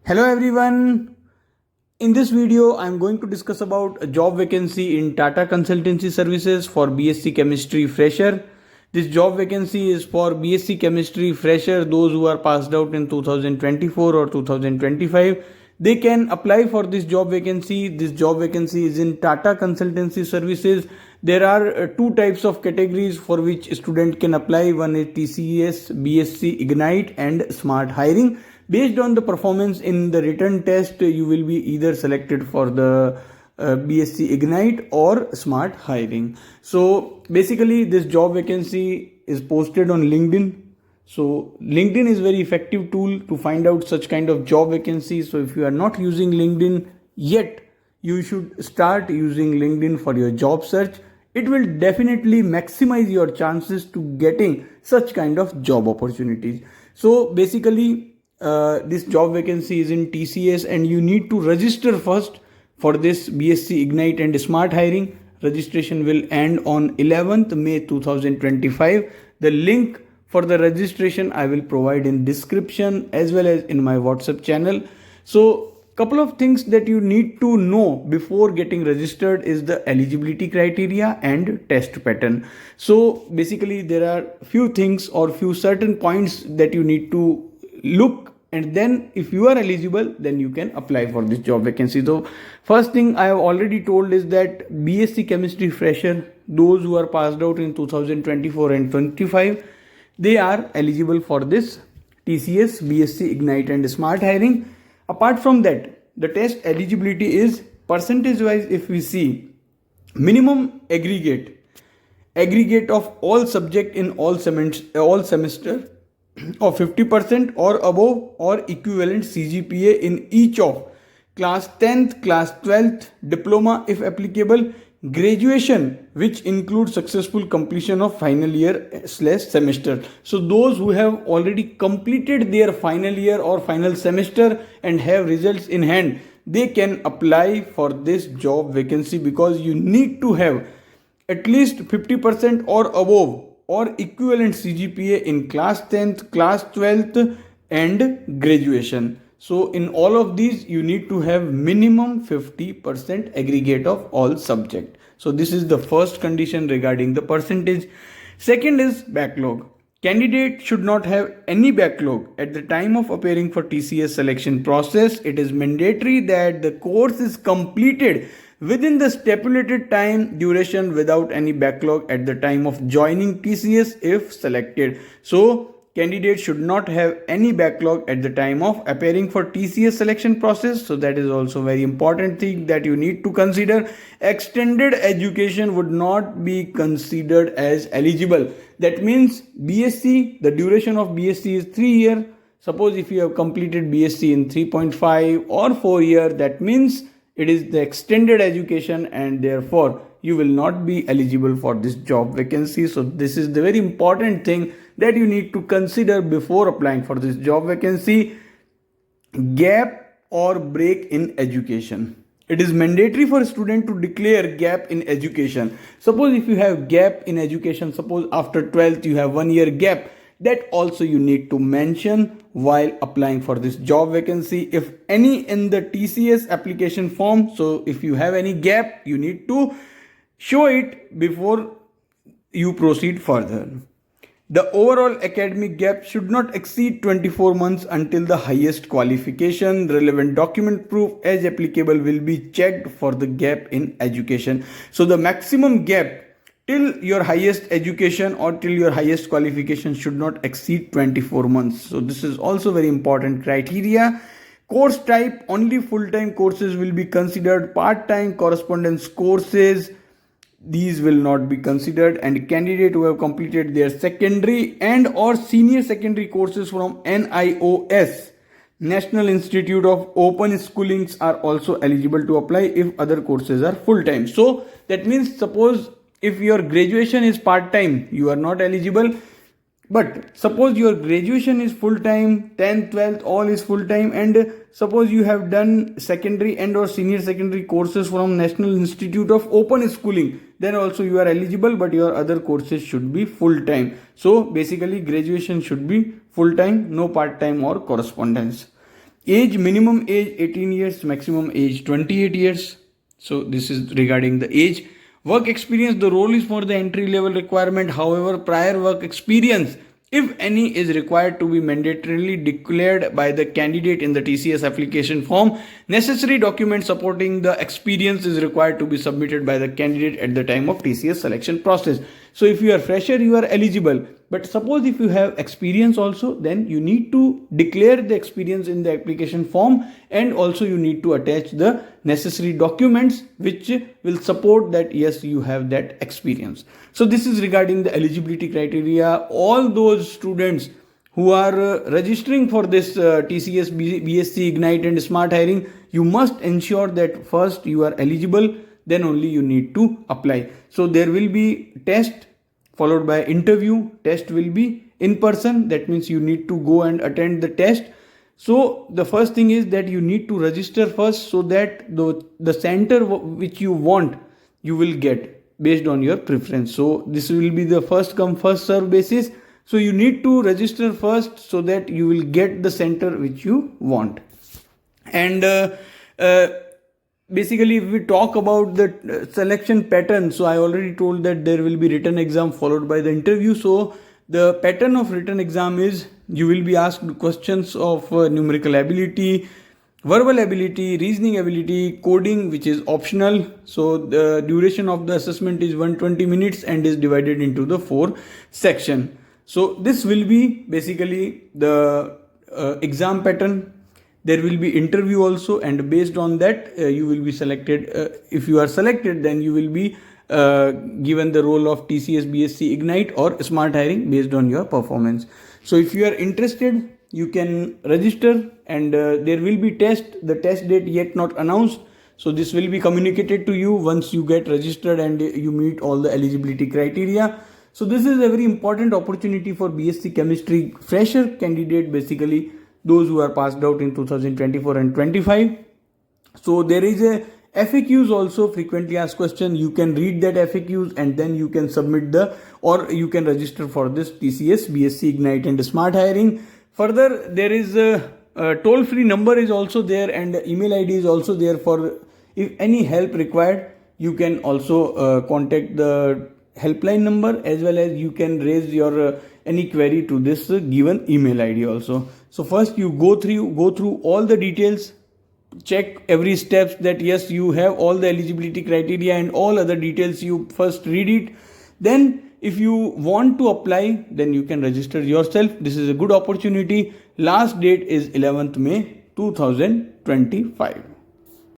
Hello everyone. In this video, I am going to discuss about a job vacancy in Tata Consultancy Services for BSc Chemistry fresher. This job vacancy is for BSc Chemistry fresher, those who are passed out in 2024 or 2025. They can apply for this job vacancy. This job vacancy is in Tata Consultancy Services. There are two types of categories for which a student can apply. One is TCS, BSc Ignite and Smart Hiring. Based on the performance in the written test, you will be either selected for the BSc Ignite or Smart Hiring. So basically this job vacancy is posted on LinkedIn. So LinkedIn is very effective tool to find out such kind of job vacancies. So if you are not using LinkedIn yet, you should start using LinkedIn for your job search. It will definitely maximize your chances to getting such kind of job opportunities. So basically this job vacancy is in TCS and you need to register first for this BSc Ignite and Smart Hiring. Registration will end on 11th May 2025. The link for the registration I will provide in description as well as in my WhatsApp channel. So couple of things that you need to know before getting registered is the eligibility criteria and test pattern. So basically there are few things or few certain points that you need to look, and then if you are eligible then you can apply for this job vacancy. So first thing I have already told is that BSc Chemistry fresher, those who are passed out in 2024 and 25, they are eligible for this TCS, BSc Ignite and Smart Hiring. Apart from that, the test eligibility is percentage wise. If we see minimum aggregate of all subject in all semester of 50% or above or equivalent CGPA in each of class 10th, class 12th, diploma if applicable, graduation which includes successful completion of final year/semester. So those who have already completed their final year or final semester and have results in hand, they can apply for this job vacancy, because you need to have at least 50% or above or equivalent CGPA in class 10th, class 12th and graduation. So in all of these you need to have minimum 50% aggregate of all subject. So this is the first condition regarding the percentage. Second is backlog. Candidate should not have any backlog at the time of appearing for TCS selection process. It is mandatory that the course is completed within the stipulated time duration without any backlog at the time of joining TCS if selected. So candidate should not have any backlog at the time of appearing for TCS selection process. So that is also very important thing that you need to consider. Extended education would not be considered as eligible. That means BSc, the duration of BSc is 3 years. Suppose if you have completed BSc in 3.5 or 4 years, that means it is the extended education and therefore you will not be eligible for this job vacancy. So this is the very important thing that you need to consider before applying for this job vacancy. Gap or break in education. It is mandatory for a student to declare gap in education. Suppose if you have gap in education, suppose after 12th you have 1 year gap, that also you need to mention while applying for this job vacancy, if any, in the TCS application form. So if you have any gap, you need to show it before you proceed further. The overall academic gap should not exceed 24 months until the highest qualification. Relevant document proof as applicable will be checked for the gap in education. So the maximum gap till your highest education or till your highest qualification should not exceed 24 months. So this is also very important criteria. Course type, only full-time courses will be considered. Part-time correspondence courses, these will not be considered. And candidate who have completed their secondary and or senior secondary courses from NIOS, National Institute of Open Schoolings, are also eligible to apply if other courses are full-time. So that means suppose if your graduation is part-time, you are not eligible. But suppose your graduation is full-time, 10th, 12th, all is full-time, and suppose you have done secondary and or senior secondary courses from National Institute of Open Schooling, then also you are eligible, but your other courses should be full-time. So basically graduation should be full-time, no part-time or correspondence. Age, minimum age 18 years, maximum age 28 years. So this is regarding the age. Work experience, the role is for the entry level requirement. However, prior work experience, if any, is required to be mandatorily declared by the candidate in the TCS application form. Necessary documents supporting the experience is required to be submitted by the candidate at the time of TCS selection process. So if you are fresher, you are eligible. But suppose if you have experience also, then you need to declare the experience in the application form, and also you need to attach the necessary documents which will support that yes, you have that experience. So this is regarding the eligibility criteria. All those students who are registering for this TCS BSc Ignite and Smart Hiring, you must ensure that first you are eligible, then only you need to apply. So there will be test followed by interview. Test will be in person, that means you need to go and attend the test. So the first thing is that you need to register first, so that the center which you want, you will get based on your preference. So this will be the first come first serve basis. So you need to register first so that you will get the center which you want. And basically, if we talk about the selection pattern, so I already told that there will be written exam followed by the interview. So the pattern of written exam is you will be asked questions of numerical ability, verbal ability, reasoning ability, coding, which is optional. So the duration of the assessment is 120 minutes and is divided into the 4 sections. So this will be basically the exam pattern. There will be interview also, and based on that you will be selected. If you are selected, then you will be given the role of TCS BSc Ignite or Smart Hiring based on your performance. So if you are interested, you can register, and there will be test. The test date yet not announced. So this will be communicated to you once you get registered and you meet all the eligibility criteria. So this is a very important opportunity for BSc Chemistry fresher candidate, basically those who are passed out in 2024 and 25. So there is a FAQs also, frequently asked question. You can read that FAQs and then you can submit or you can register for this TCS BSc Ignite and Smart Hiring. Further, there is a toll-free number is also there, and email ID is also there. For if any help required, you can also contact the helpline number, as well as you can raise your any query to this given email ID also. So first you go through all the details, check every steps that yes, you have all the eligibility criteria and all other details. You first read it, then if you want to apply, then you can register yourself. This is a good opportunity. Last date is 11th May 2025.